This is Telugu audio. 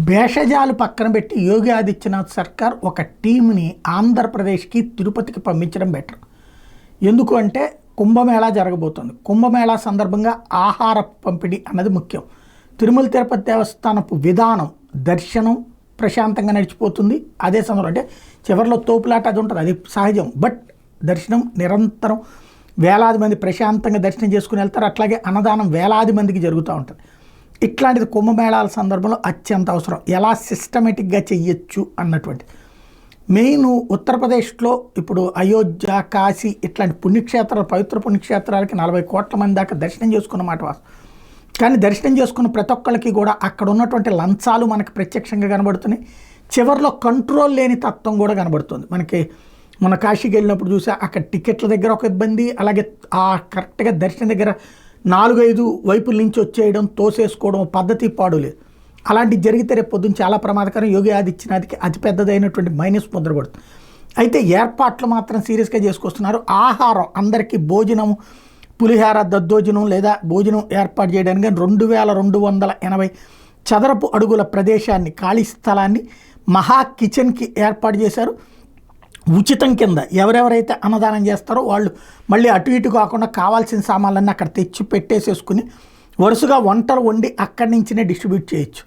భేషజాలు పక్కన పెట్టి యోగి ఆదిత్యనాథ్ సర్కార్ ఒక టీంని ఆంధ్రప్రదేశ్కి తిరుపతికి పంపించడం బెటర్. ఎందుకు అంటే కుంభమేళా జరగబోతుంది. కుంభమేళా సందర్భంగా ఆహార పంపిణీ అన్నది ముఖ్యం. తిరుమల తిరుపతి దేవస్థానపు విధానం దర్శనం ప్రశాంతంగా నడిచిపోతుంది. అదే సందర్భంలో అంటే చివరిలో తోపులాట అది ఉంటుంది, అది సహజం. బట్ దర్శనం నిరంతరం వేలాది మంది ప్రశాంతంగా దర్శనం చేసుకుని వెళ్తారు. అట్లాగే అన్నదానం వేలాది మందికి జరుగుతూ ఉంటుంది. ఇట్లాంటిది కుంభమేళాల సందర్భంలో అత్యంత అవసరం. ఎలా సిస్టమేటిక్గా చెయ్యొచ్చు అన్నటువంటి మెయిన్ ఉత్తరప్రదేశ్లో ఇప్పుడు అయోధ్య, కాశీ ఇట్లాంటి పుణ్యక్షేత్రాలు, పవిత్ర పుణ్యక్షేత్రాలకి 40 కోట్ల మంది దాకా దర్శనం చేసుకున్న మాట వాస్తవం. కానీ దర్శనం చేసుకున్న ప్రతి ఒక్కరికి కూడా అక్కడ ఉన్నటువంటి లంచాలు మనకు ప్రత్యక్షంగా కనబడుతున్నాయి. చివరిలో కంట్రోల్ లేని తత్వం కూడా కనబడుతుంది. మనకి మన కాశీకి వెళ్ళినప్పుడు చూసా అక్కడ టికెట్ల దగ్గర ఒక ఇబ్బంది, అలాగే ఆ కరెక్ట్గా దర్శనం దగ్గర 4-5 వైపుల నుంచి వచ్చేయడం, తోసేసుకోవడం పద్ధతి పాడులేదు. అలాంటివి జరిగితే రేపు పొద్దున్న చాలా ప్రమాదకరం. యోగి ఆదిత్యనాథ్కి అతిపెద్దదైనటువంటి మైనస్ ముద్ర పడుతుంది. అయితే ఏర్పాట్లు మాత్రం సీరియస్గా చేసుకొస్తున్నారు. ఆహారం అందరికీ భోజనం, పులిహార, దద్దోజనం లేదా భోజనం ఏర్పాటు చేయడానికి 2280 చదరపు అడుగుల ప్రదేశాన్ని, ఖాళీ స్థలాన్ని మహా కిచెన్కి ఏర్పాటు చేశారు. ఉచితం కింద ఎవరెవరైతే అన్నదానం చేస్తారో వాళ్ళు మళ్ళీ అటు ఇటు కాకుండా కావాల్సిన సామాన్లన్నీ అక్కడ తెచ్చి పెట్టేసేసుకుని వరుసగా వంటలు వండి అక్కడి నుంచినే డిస్ట్రిబ్యూట్ చేయొచ్చు.